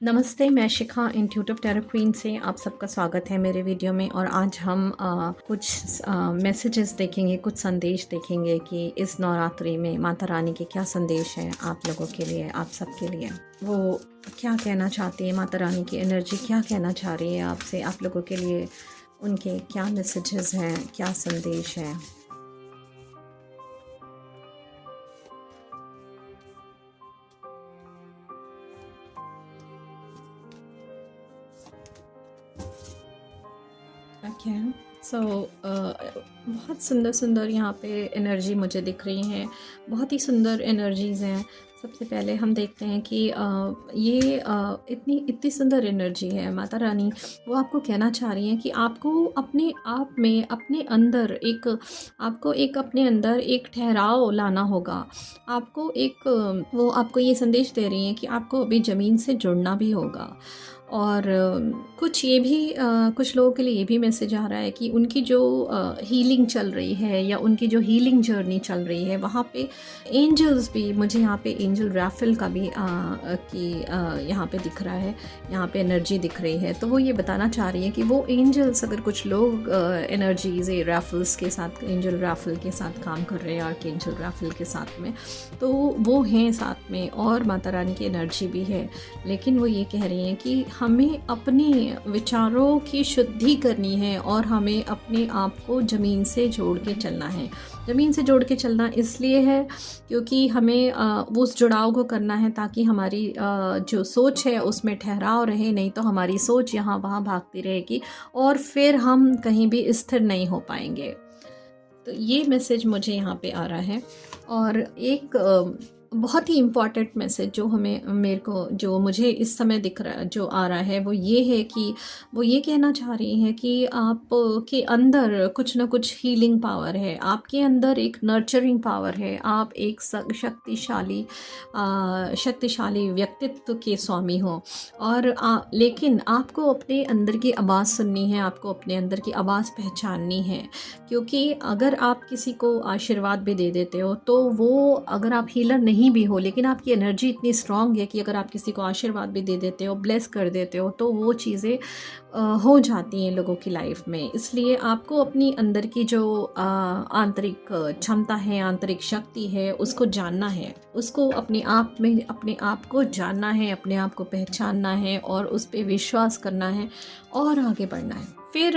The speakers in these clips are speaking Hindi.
नमस्ते, मैं शिखा इंट्यूटिव टैरो क्वीन से आप सबका स्वागत है मेरे वीडियो में। और आज हम कुछ मैसेजेस देखेंगे, कुछ संदेश देखेंगे कि इस नवरात्रि में माता रानी के क्या संदेश हैं आप लोगों के लिए, आप सबके लिए। वो क्या कहना चाहती है, माता रानी की एनर्जी क्या कहना चाह रही है आपसे, आप लोगों के लिए उनके क्या मैसेजेस हैं, क्या संदेश हैं। ओके, सो बहुत सुंदर सुंदर यहाँ पे एनर्जी मुझे दिख रही हैं, बहुत ही सुंदर एनर्जीज़ हैं। सबसे पहले हम देखते हैं कि ये इतनी इतनी सुंदर एनर्जी है माता रानी, वो आपको कहना चाह रही हैं कि आपको अपने आप में, अपने अंदर एक, आपको एक अपने अंदर एक ठहराव लाना होगा। आपको एक वो आपको ये संदेश दे रही हैं कि आपको अभी ज़मीन से जुड़ना भी होगा। और कुछ ये भी कुछ लोगों के लिए ये भी मैसेज आ रहा है कि उनकी जो हीलिंग चल रही है या उनकी जो हीलिंग जर्नी चल रही है, वहाँ पे एंजल्स भी, मुझे यहाँ पे एंजल रैफल का भी यहाँ पे दिख रहा है, यहाँ पे एनर्जी दिख रही है। तो वो ये बताना चाह रही है कि वो एंजल्स, अगर कुछ लोग एनर्जीज रैफल्स के साथ, एंजल रैफल के साथ काम कर रहे हैं, आर्कएंजल रैफल के साथ में, तो वो हैं साथ में, और माता रानी की एनर्जी भी है। लेकिन वो ये कह रही हैं कि हमें अपने विचारों की शुद्धि करनी है और हमें अपने आप को ज़मीन से जोड़ के चलना है। ज़मीन से जोड़ के चलना इसलिए है क्योंकि हमें वो उस जुड़ाव को करना है ताकि हमारी जो सोच है उसमें ठहराव रहे, नहीं तो हमारी सोच यहाँ वहाँ भागती रहेगी और फिर हम कहीं भी स्थिर नहीं हो पाएंगे। तो ये मैसेज मुझे यहाँ पे आ रहा है। और एक बहुत ही इम्पॉर्टेंट मैसेज जो हमें, मेरे को, जो मुझे इस समय दिख रहा, जो आ रहा है, वो ये है कि वो ये कहना चाह रही हैं कि आप के अंदर कुछ ना कुछ हीलिंग पावर है, आपके अंदर एक नर्चरिंग पावर है, आप एक शक्तिशाली व्यक्तित्व के स्वामी हो। और लेकिन आपको अपने अंदर की आवाज़ सुननी है, आपको अपने अंदर की आवाज़ पहचाननी है। क्योंकि अगर आप किसी को आशीर्वाद भी दे देते हो, तो वो, अगर आप हीलर नहीं भी हो लेकिन आपकी एनर्जी इतनी स्ट्रांग है कि अगर आप किसी को आशीर्वाद भी दे देते हो, ब्लेस कर देते हो, तो वो चीज़ें हो जाती हैं लोगों की लाइफ में। इसलिए आपको अपनी अंदर की जो आंतरिक क्षमता है, आंतरिक शक्ति है, उसको जानना है, उसको अपने आप में, अपने आप को जानना है, अपने आप को पहचानना है और उस पर विश्वास करना है और आगे बढ़ना है। फिर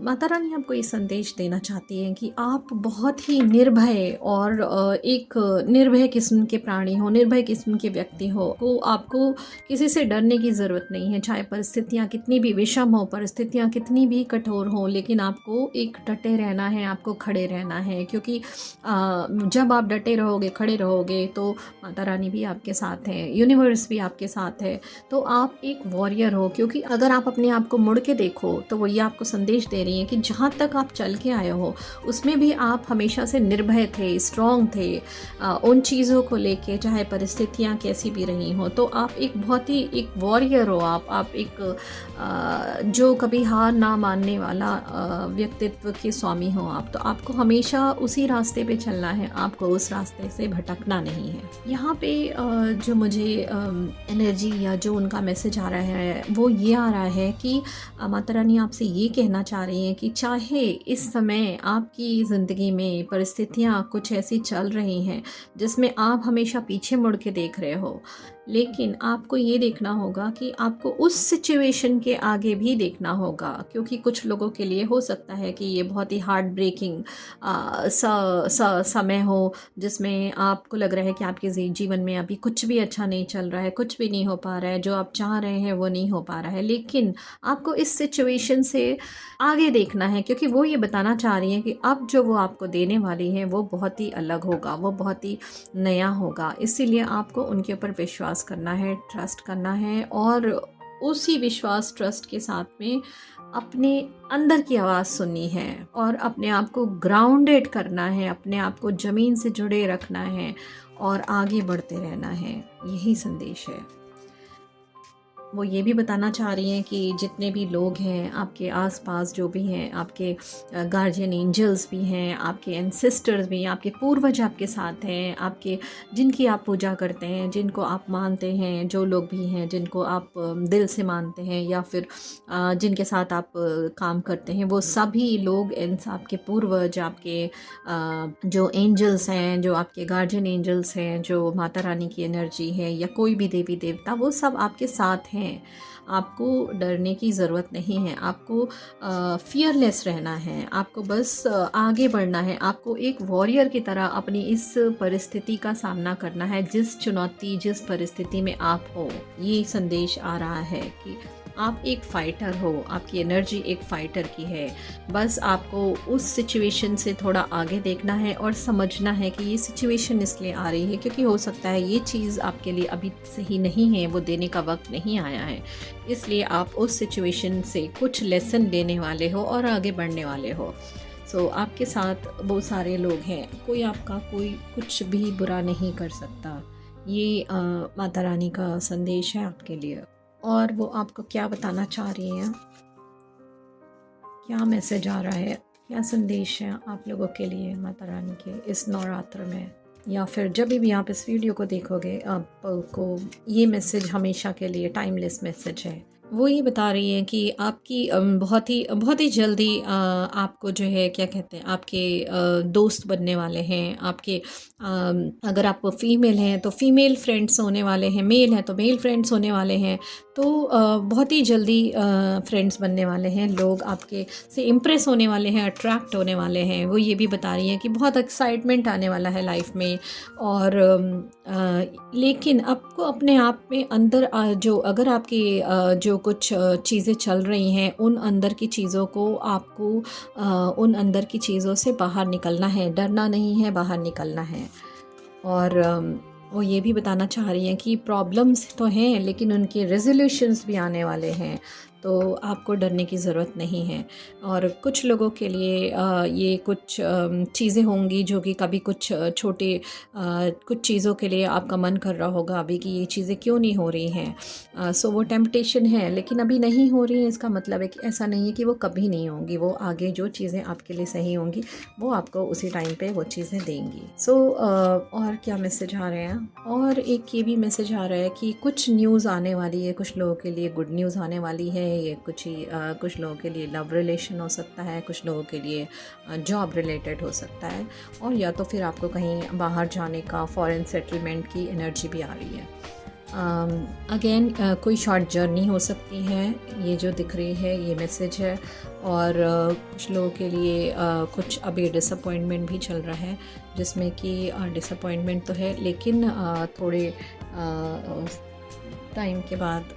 माता रानी आपको ये संदेश देना चाहती हैं कि आप बहुत ही निर्भय और एक निर्भय किस्म के प्राणी हो, निर्भय किस्म के व्यक्ति हो। आपको किसी से डरने की ज़रूरत नहीं है, चाहे परिस्थितियाँ कितनी भी विषम हो, परिस्थितियाँ कितनी भी कठोर हो, लेकिन आपको एक डटे रहना है, आपको खड़े रहना है। क्योंकि जब आप डटे रहोगे, खड़े रहोगे, तो माता रानी भी आपके साथ है, यूनिवर्स भी आपके साथ है, तो आप एक वॉरियर हो। क्योंकि अगर आप अपने आप को मुड़ के देखो तो वो ये आपको संदेश दे रही है कि जहाँ तक आप चल के आए हो उसमें भी आप हमेशा से निर्भय थे, स्ट्रॉन्ग थे उन चीज़ों को लेके, चाहे परिस्थितियाँ कैसी भी रही हो। तो आप एक बहुत ही एक वॉरियर हो, आप एक जो कभी हार ना मानने वाला व्यक्तित्व के स्वामी हो आप। तो आपको हमेशा उसी रास्ते पे चलना है, आपको उस रास्ते से भटकना नहीं है। यहाँ पे जो मुझे एनर्जी या जो उनका मैसेज आ रहा है वो ये आ रहा है कि माता रानी आपसे ये कहना चाह रही हैं कि चाहे इस समय आपकी ज़िंदगी में परिस्थितियाँ कुछ ऐसी चल रही हैं जिसमें आप हमेशा पीछे मुड़ के देख रहे हो, लेकिन आपको ये देखना होगा कि आपको उस सिचुएशन के आगे भी देखना होगा। क्योंकि कुछ लोगों के लिए हो सकता है कि ये बहुत ही हार्ट ब्रेकिंग समय हो, जिसमें आपको लग रहा है कि आपके जीवन में अभी कुछ भी अच्छा नहीं चल रहा है, कुछ भी नहीं हो पा रहा है, जो आप चाह रहे हैं वो नहीं हो पा रहा है। लेकिन आपको इस सिचुएशन से आगे देखना है, क्योंकि वो ये बताना चाह रही हैं कि अब जो वो आपको देने वाली है वो बहुत ही अलग होगा, वो बहुत ही नया होगा। इसीलिए आपको उनके ऊपर विश्वास करना है, ट्रस्ट करना है, और उसी विश्वास ट्रस्ट के साथ में अपने अंदर की आवाज़ सुननी है और अपने आप को ग्राउंडेड करना है, अपने आप को ज़मीन से जुड़े रखना है और आगे बढ़ते रहना है। यही संदेश है। वो ये भी बताना चाह रही हैं कि जितने भी लोग हैं आपके आसपास, जो भी हैं आपके गार्जियन एंजल्स भी हैं, आपके एंसेस्टर्स भी हैं, आपके पूर्वज आपके साथ हैं, आपके जिनकी आप पूजा करते हैं, जिनको आप मानते हैं, जो लोग भी हैं जिनको आप दिल से मानते हैं, या फिर जिनके साथ आप काम करते हैं, वो सभी लोग आपके पूर्वज, आपके जो एंजल्स हैं, जो आपके गार्जियन एंजल्स हैं, जो माता रानी की एनर्जी है, या कोई भी देवी देवता, वो सब आपके साथ हैं। आपको डरने की ज़रूरत नहीं है, आपको फियरलेस रहना है, आपको बस आगे बढ़ना है, आपको एक वॉरियर की तरह अपनी इस परिस्थिति का सामना करना है, जिस चुनौती, जिस परिस्थिति में आप हो। ये संदेश आ रहा है कि आप एक फ़ाइटर हो, आपकी एनर्जी एक फ़ाइटर की है। बस आपको उस सिचुएशन से थोड़ा आगे देखना है और समझना है कि ये सिचुएशन इसलिए आ रही है क्योंकि हो सकता है ये चीज़ आपके लिए अभी सही नहीं है, वो देने का वक्त नहीं आया है। इसलिए आप उस सिचुएशन से कुछ लेसन लेने वाले हो और आगे बढ़ने वाले हो। सो आपके साथ बहुत सारे लोग हैं, कोई आपका कोई कुछ भी बुरा नहीं कर सकता। ये माता रानी का संदेश है आपके लिए। और वो आपको क्या बताना चाह रही हैं, क्या मैसेज आ रहा है, क्या संदेश है आप लोगों के लिए माता रानी के इस नवरात्र में, या फिर जब भी आप इस वीडियो को देखोगे आपको ये मैसेज हमेशा के लिए टाइमलेस मैसेज है। वो ये बता रही हैं कि आपकी बहुत ही जल्दी आपको जो है क्या कहते हैं, आपके दोस्त बनने वाले हैं, आपके अगर आप फीमेल हैं तो फीमेल फ्रेंड्स होने वाले हैं, मेल हैं तो मेल फ्रेंड्स होने वाले हैं। तो बहुत ही जल्दी फ्रेंड्स बनने वाले हैं, लोग आपके से इम्प्रेस होने वाले हैं, अट्रैक्ट होने वाले हैं। वो ये भी बता रही हैं कि बहुत एक्साइटमेंट आने वाला है लाइफ में। और लेकिन आपको अपने आप में अंदर जो अगर आपकी जो कुछ चीज़ें चल रही हैं, उन अंदर की चीज़ों को आपको उन अंदर की चीज़ों से बाहर निकलना है, डरना नहीं है, बाहर निकलना है। और वो ये भी बताना चाह रही हैं कि प्रॉब्लम्स तो हैं लेकिन उनके रेज़ोल्यूशंस भी आने वाले हैं, तो आपको डरने की ज़रूरत नहीं है। और कुछ लोगों के लिए ये कुछ चीज़ें होंगी जो कि कभी कुछ कुछ चीज़ों के लिए आपका मन कर रहा होगा अभी कि ये चीज़ें क्यों नहीं हो रही हैं। सो वो टेम्पटेशन है, लेकिन अभी नहीं हो रही है इसका मतलब है कि ऐसा नहीं है कि वो कभी नहीं होंगी। वो आगे जो चीज़ें आपके लिए सही होंगी वो आपको उसी टाइम पे वो चीज़ें देंगी। सो और क्या मैसेज आ रहे हैं, और एक ये भी मैसेज आ रहा है कि कुछ न्यूज़ आने वाली है, कुछ लोगों के लिए गुड न्यूज़ आने वाली है। ये कुछ लोगों के लिए लव रिलेशन हो सकता है, कुछ लोगों के लिए जॉब रिलेटेड हो सकता है, और या तो फिर आपको कहीं बाहर जाने का, फॉरेन सेटलमेंट की एनर्जी भी आ रही है। अगेन कोई शॉर्ट जर्नी हो सकती है, ये जो दिख रही है ये मैसेज है। और कुछ लोगों के लिए कुछ अभी डिसअपॉइंटमेंट भी चल रहा है, जिसमें कि डिसअपॉइंटमेंट तो है लेकिन थोड़े टाइम के बाद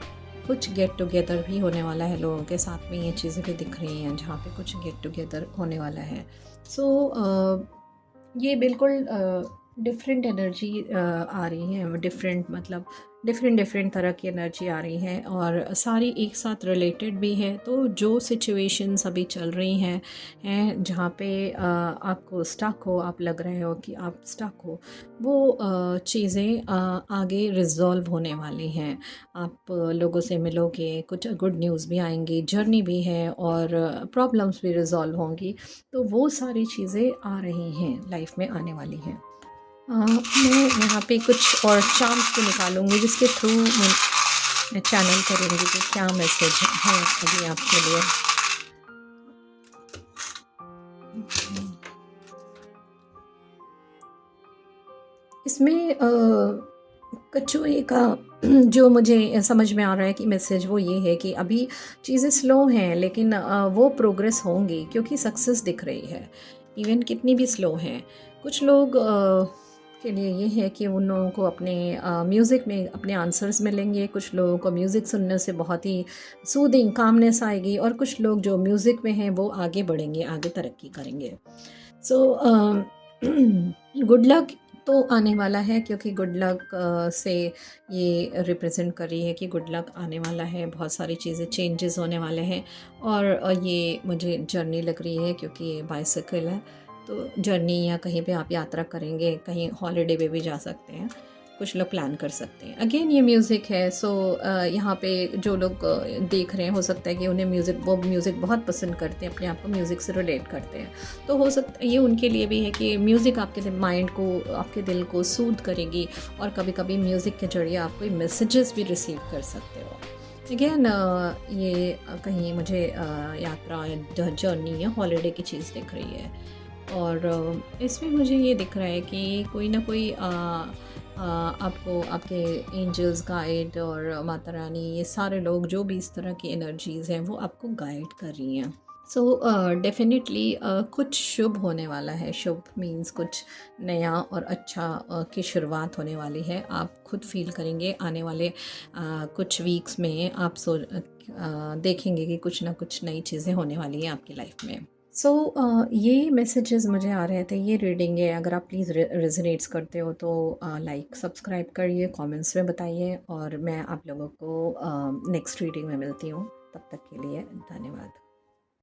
कुछ गेट टुगेदर भी होने वाला है लोगों के साथ में। ये चीज़ें भी दिख रही हैं जहाँ पे कुछ गेट टुगेदर होने वाला है। सो ये बिल्कुल डिफरेंट एनर्जी आ रही है, डिफरेंट मतलब डिफरेंट तरह की एनर्जी आ रही है, और सारी एक साथ रिलेटेड भी है। तो जो सिचुएशंस अभी चल रही हैं जहाँ पे आपको स्टक हो, आप लग रहे हो कि आप स्टक हो, वो चीज़ें आगे रिजॉल्व होने वाली हैं। आप लोगों से मिलोगे, कुछ गुड न्यूज़ भी आएंगी, जर्नी भी है, और प्रॉब्लम्स भी रिजॉल्व होंगी। तो वो सारी चीज़ें आ रही हैं, लाइफ में आने वाली हैं। मैं यहाँ पे कुछ और चार्म्स भी निकालूंगी जिसके थ्रू मैं चैनल करूँगी कि क्या मैसेज है अभी आपके लिए। इसमें कछुए का जो मुझे समझ में आ रहा है कि मैसेज वो ये है कि अभी चीज़ें स्लो हैं, लेकिन वो प्रोग्रेस होंगी क्योंकि सक्सेस दिख रही है, इवन कितनी भी स्लो हैं। कुछ लोग के लिए ये है कि उन लोगों को अपने म्यूज़िक में अपने आंसर्स मिलेंगे, कुछ लोगों को म्यूज़िक सुनने से बहुत ही सूदिंग कामनेस आएगी, और कुछ लोग जो म्यूज़िक में हैं वो आगे बढ़ेंगे, आगे तरक्की करेंगे। सो गुड लक तो आने वाला है, क्योंकि गुड लक से ये रिप्रेजेंट कर रही है कि गुड लक आने वाला है, बहुत सारी चीज़ें चेंजेस होने वाले हैं। और ये मुझे जर्नी लग रही है क्योंकि ये बाइसाइकिल है, तो जर्नी या कहीं पे आप यात्रा करेंगे, कहीं हॉलिडे पे भी जा सकते हैं। कुछ लोग प्लान कर सकते हैं। अगेन ये म्यूज़िक है, सो यहाँ पे जो लोग देख रहे हैं, हो सकता है कि उन्हें वो म्यूज़िक बहुत पसंद करते हैं, अपने आप को म्यूज़िक से रिलेट करते हैं। तो हो सकता है ये उनके लिए भी है कि म्यूज़िक आपके माइंड को, आपके दिल को सूद करेगी, और कभी-कभी म्यूज़िक के ज़रिए आप कोई मैसेजेस भी रिसीव कर सकते हो। अगेन ये कहीं मुझे यात्रा या जर्नी या हॉलिडे की चीज़ दिख रही है। और इसमें मुझे ये दिख रहा है कि कोई ना कोई आपको आपके एंजल्स गाइड और माता रानी, ये सारे लोग जो भी इस तरह की एनर्जीज़ हैं वो आपको गाइड कर रही हैं। सो डेफिनेटली कुछ शुभ होने वाला है। शुभ मीन्स कुछ नया और अच्छा की शुरुआत होने वाली है। आप खुद फील करेंगे आने वाले कुछ वीक्स में। आप देखेंगे कि कुछ ना कुछ नई चीज़ें होने वाली हैं आपकी लाइफ में। सो ये मैसेजेस मुझे आ रहे थे, ये रीडिंग है। अगर आप प्लीज़ रेजोनेट्स करते हो तो लाइक सब्सक्राइब करिए, कमेंट्स में बताइए, और मैं आप लोगों को नेक्स्ट रीडिंग में मिलती हूँ। तब तक के लिए धन्यवाद।